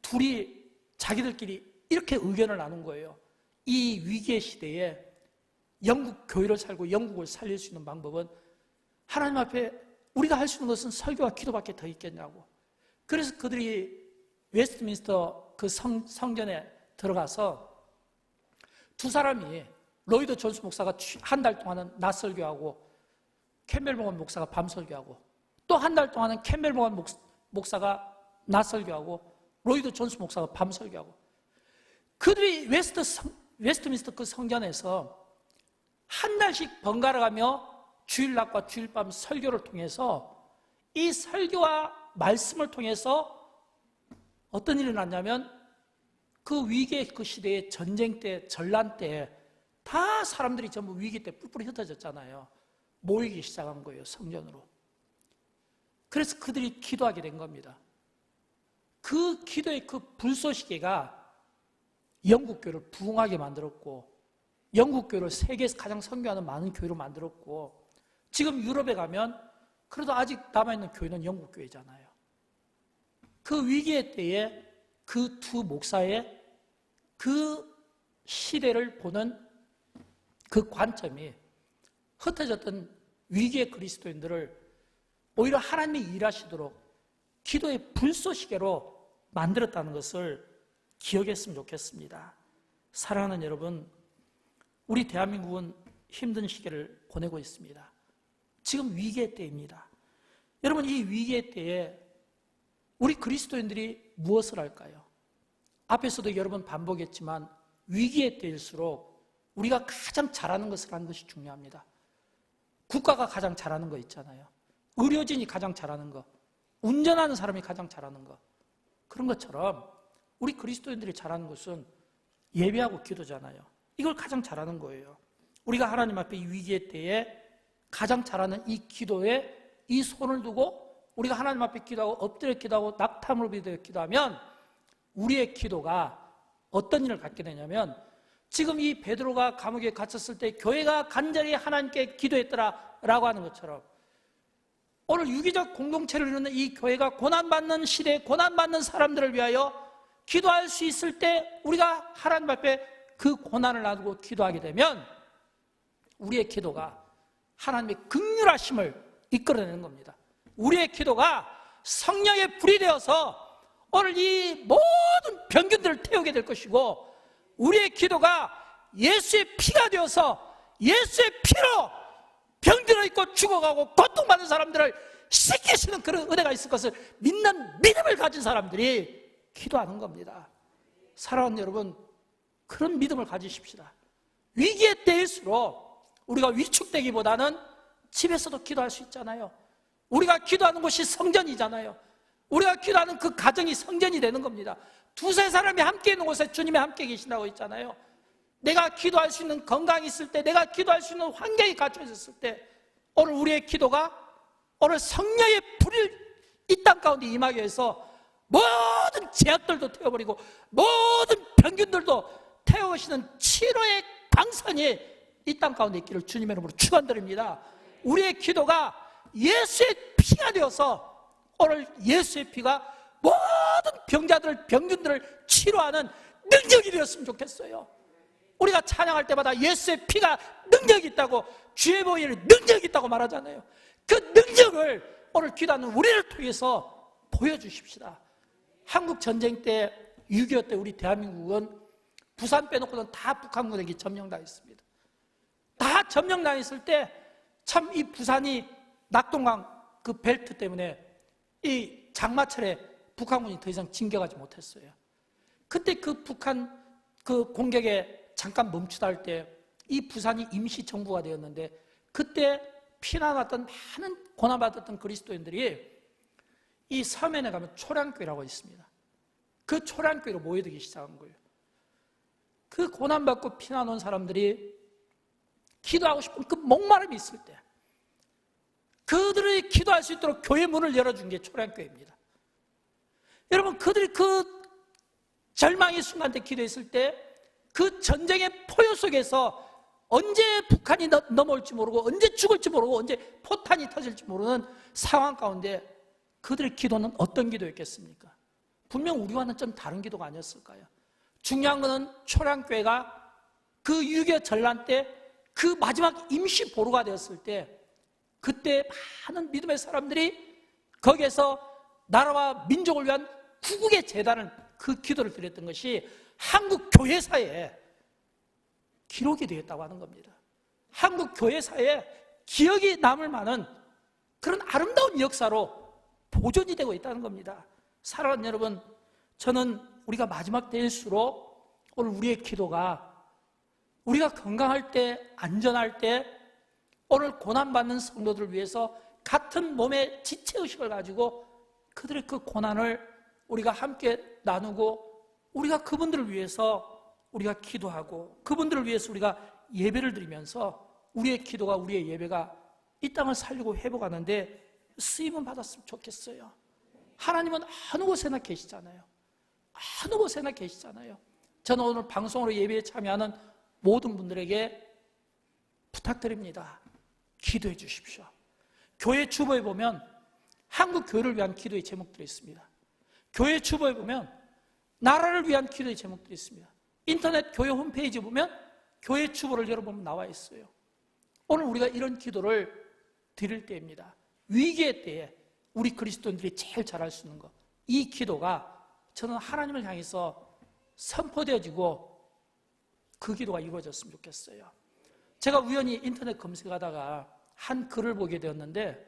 S1: 둘이 자기들끼리 이렇게 의견을 나눈 거예요. 이 위기의 시대에 영국 교회를 살고 영국을 살릴 수 있는 방법은 하나님 앞에 우리가 할 수 있는 것은 설교와 기도밖에 더 있겠냐고. 그래서 그들이 웨스트민스터 그 성전에 들어가서 두 사람이, 로이드 존스 목사가 한 달 동안은 낮 설교하고 캠벨 모건 목사가 밤 설교하고, 또 한 달 동안은 캠벨 모건 목사가 낮 설교하고 로이드 존스 목사가 밤 설교하고, 그들이 웨스트민스터 그 성전에서 한 달씩 번갈아가며 주일낮과 주일밤 설교를 통해서 이 설교와 말씀을 통해서 어떤 일이 났냐면 그 위기의 그 시대에 전쟁 때, 전란 때 다 사람들이 전부 위기 때 뿔뿔이 흩어졌잖아요. 모이기 시작한 거예요, 성전으로. 그래서 그들이 기도하게 된 겁니다. 그 기도의 그 불쏘시개가 영국교회를 부흥하게 만들었고, 영국교회를 세계에서 가장 선교하는 많은 교회로 만들었고, 지금 유럽에 가면 그래도 아직 남아있는 교회는 영국교회잖아요. 그 위기의 때에 그 두 목사의 그 시대를 보는 그 관점이 흩어졌던 위기의 그리스도인들을 오히려 하나님이 일하시도록 기도의 불쏘시개로 만들었다는 것을 기억했으면 좋겠습니다. 사랑하는 여러분, 우리 대한민국은 힘든 시기를 보내고 있습니다. 지금 위기의 때입니다. 여러분, 이 위기의 때에 우리 그리스도인들이 무엇을 할까요? 앞에서도 여러 번 반복했지만 위기의 때일수록 우리가 가장 잘하는 것을 하는 것이 중요합니다. 국가가 가장 잘하는 거 있잖아요. 의료진이 가장 잘하는 거, 운전하는 사람이 가장 잘하는 거, 그런 것처럼 우리 그리스도인들이 잘하는 것은 예배하고 기도잖아요. 이걸 가장 잘하는 거예요. 우리가 하나님 앞에 이 위기의 때에 가장 잘하는 이 기도에 이 손을 두고 우리가 하나님 앞에 기도하고 엎드려 기도하고 낙탐으로 기도하면 우리의 기도가 어떤 일을 갖게 되냐면, 지금 이 베드로가 감옥에 갇혔을 때 교회가 간절히 하나님께 기도했더라라고 하는 것처럼 오늘 유기적 공동체를 이루는 이 교회가 고난받는 시대에 고난받는 사람들을 위하여 기도할 수 있을 때 우리가 하나님 앞에 그 고난을 놔두고 기도하게 되면 우리의 기도가 하나님의 긍휼하심을 이끌어내는 겁니다. 우리의 기도가 성령의 불이 되어서 오늘 이 모든 병균들을 태우게 될 것이고, 우리의 기도가 예수의 피가 되어서 예수의 피로 병들어 있고 죽어가고 고통받는 사람들을 씻기시는 그런 은혜가 있을 것을 믿는 믿음을 가진 사람들이 기도하는 겁니다. 사랑하는 여러분, 그런 믿음을 가지십시다. 위기의 때일수록 우리가 위축되기보다는 집에서도 기도할 수 있잖아요. 우리가 기도하는 곳이 성전이잖아요. 우리가 기도하는 그 가정이 성전이 되는 겁니다. 두세 사람이 함께 있는 곳에 주님이 함께 계신다고 있잖아요. 내가 기도할 수 있는 건강이 있을 때, 내가 기도할 수 있는 환경이 갖춰졌을 때, 오늘 우리의 기도가 오늘 성령의 불을 이 땅 가운데 임하게 해서 모든 제약들도 태워버리고 모든 병균들도 태워오시는 치료의 강선이 이 땅 가운데 있기를 주님의 이름으로 축원드립니다. 우리의 기도가 예수의 피가 되어서 오늘 예수의 피가 모든 병자들, 병균들을 치료하는 능력이 되었으면 좋겠어요. 우리가 찬양할 때마다 예수의 피가 능력이 있다고, 주의 보혈이 능력이 있다고 말하잖아요. 그 능력을 오늘 기도하는 우리를 통해서 보여주십시다. 한국 전쟁 때, 6.25 때 우리 대한민국은 부산 빼놓고는 다 북한군에게 점령당했습니다. 다 점령당했을 때 참 이 부산이 낙동강 그 벨트 때문에 이 장마철에 북한군이 더 이상 진격하지 못했어요. 그때 그 북한 그 공격에 잠깐 멈추다 할 때 이 부산이 임시정부가 되었는데, 그때 피난 왔던 많은 고난받았던 그리스도인들이 이 서면에 가면 초량교회라고 있습니다. 그 초량교회로 모여들기 시작한 거예요. 그 고난받고 피난 온 사람들이 기도하고 싶은 그 목마름이 있을 때 그들이 기도할 수 있도록 교회 문을 열어준 게 초량교회입니다. 여러분, 그들이 그 절망의 순간 때 기도했을 때 그 전쟁의 포효 속에서 언제 북한이 넘어올지 모르고 언제 죽을지 모르고 언제 포탄이 터질지 모르는 상황 가운데 그들의 기도는 어떤 기도였겠습니까? 분명 우리와는 좀 다른 기도가 아니었을까요? 중요한 것은 초량교회가 그 6.25 전란 때 그 마지막 임시 보루가 되었을 때 그때 많은 믿음의 사람들이 거기에서 나라와 민족을 위한 구국의 재단을 그 기도를 드렸던 것이 한국 교회사에 기록이 되었다고 하는 겁니다. 한국 교회사에 기억이 남을 만한 그런 아름다운 역사로 보존이 되고 있다는 겁니다. 사랑하는 여러분, 저는 우리가 마지막 때일수록 오늘 우리의 기도가 우리가 건강할 때, 안전할 때 오늘 고난받는 성도들을 위해서 같은 몸의 지체의식을 가지고 그들의 그 고난을 우리가 함께 나누고 우리가 그분들을 위해서 우리가 기도하고 그분들을 위해서 우리가 예배를 드리면서 우리의 기도가, 우리의 예배가 이 땅을 살리고 회복하는데 쓰임을 받았으면 좋겠어요. 하나님은 어느 곳에나 계시잖아요. 어느 곳에나 계시잖아요. 저는 오늘 방송으로 예배에 참여하는 모든 분들에게 부탁드립니다. 기도해 주십시오. 교회 주보에 보면 한국 교회를 위한 기도의 제목들이 있습니다. 교회 주보에 보면 나라를 위한 기도의 제목들이 있습니다. 인터넷 교회 홈페이지 보면 교회 주보를 열어보면 나와 있어요. 오늘 우리가 이런 기도를 드릴 때입니다. 위기의 때에 우리 그리스도인들이 제일 잘할 수 있는 것, 이 기도가 저는 하나님을 향해서 선포되어지고 그 기도가 이루어졌으면 좋겠어요. 제가 우연히 인터넷 검색하다가 한 글을 보게 되었는데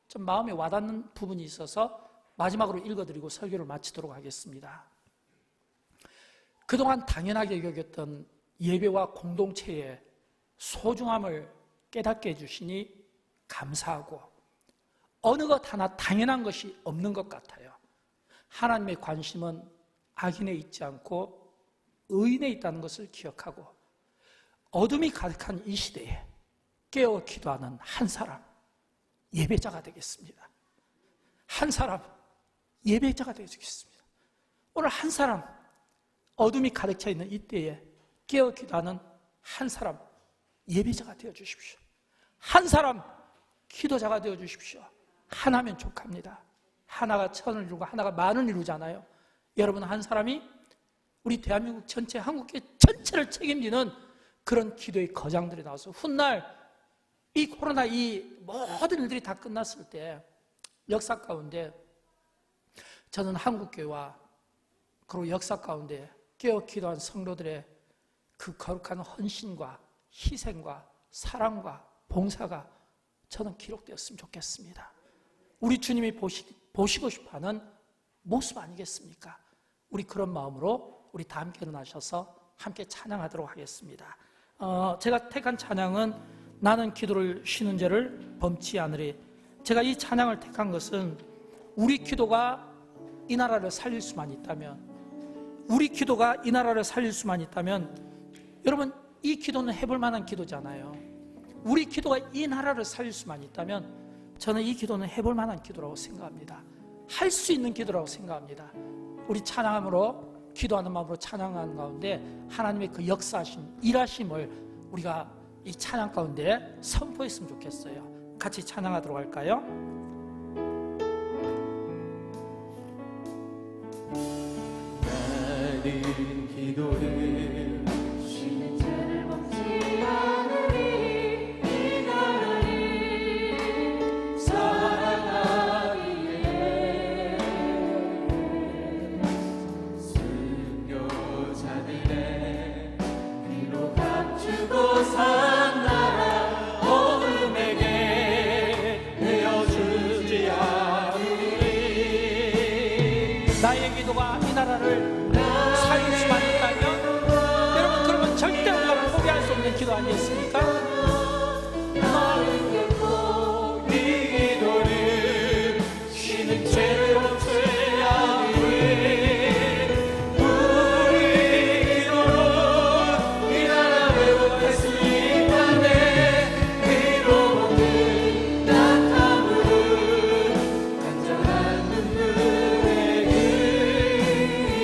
S1: 좀 마음에 와닿는 부분이 있어서 마지막으로 읽어드리고 설교를 마치도록 하겠습니다. 그동안 당연하게 여겼던 예배와 공동체의 소중함을 깨닫게 해주시니 감사하고 어느 것 하나 당연한 것이 없는 것 같아요. 하나님의 관심은 악인에 있지 않고 의인에 있다는 것을 기억하고 어둠이 가득한 이 시대에 깨어 기도하는 한 사람, 예배자가 되겠습니다. 한 사람, 예배자가 되겠습니다. 오늘 한 사람, 어둠이 가득 차 있는 이때에 깨어 기도하는 한 사람, 예배자가 되어 주십시오. 한 사람, 기도자가 되어 주십시오. 하나면 족합니다. 하나가 천을 이루고 하나가 만을 이루잖아요. 여러분, 한 사람이 우리 대한민국 전체, 한국계 전체를 책임지는 그런 기도의 거장들이 나와서 훗날 이 코로나 이 모든 일들이 다 끝났을 때 역사 가운데 저는 한국교회와 그리고 역사 가운데 깨어 기도한 성도들의 그 거룩한 헌신과 희생과 사랑과 봉사가 저는 기록되었으면 좋겠습니다. 우리 주님이 보시고 싶어하는 모습 아니겠습니까? 우리 그런 마음으로 우리 다 함께 일어나셔서 함께 찬양하도록 하겠습니다. 제가 택한 찬양은 나는 기도를 쉬는 죄를 범치 않으리. 제가 이 찬양을 택한 것은 우리 기도가 이 나라를 살릴 수만 있다면, 우리 기도가 이 나라를 살릴 수만 있다면, 여러분 이 기도는 해볼 만한 기도잖아요. 우리 기도가 이 나라를 살릴 수만 있다면 저는 이 기도는 해볼 만한 기도라고 생각합니다. 할 수 있는 기도라고 생각합니다. 우리 찬양함으로 기도하는 마음으로 찬양하는 가운데 하나님의 그 역사하심, 일하심을 우리가 이 찬양 가운데 선포했으면 좋겠어요. 같이 찬양하도록 할까요?
S2: 나는 기도를
S3: 쉬는 죄를 범치 않으리. 이 나라를
S2: 사랑하기에 순교자들의 피로 감추고 산 나라 어둠에게 내어주지 않으리.
S1: 나의 기도가 이 나라를 살릴 수만 있다면, 여러분 그러면 절대 우리가 포기할 수 없는 기도 아니겠습니까?
S2: 나는 결코 이 기도를 쉬는 죄를 범치 않으리. 우리 기도로 이 나라 회복할 수 있다네. 피로 먹는 낙타물은 간절한 눈물의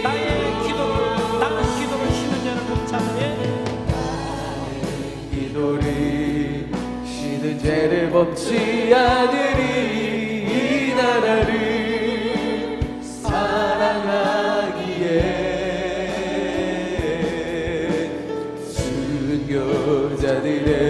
S1: 나의 기도를, 나는 기도를 쉬는 죄를 범치 않으리.
S2: 기도를 쉬는 죄를 범치 않으리. 이 나라를 사랑하기에 순교자들의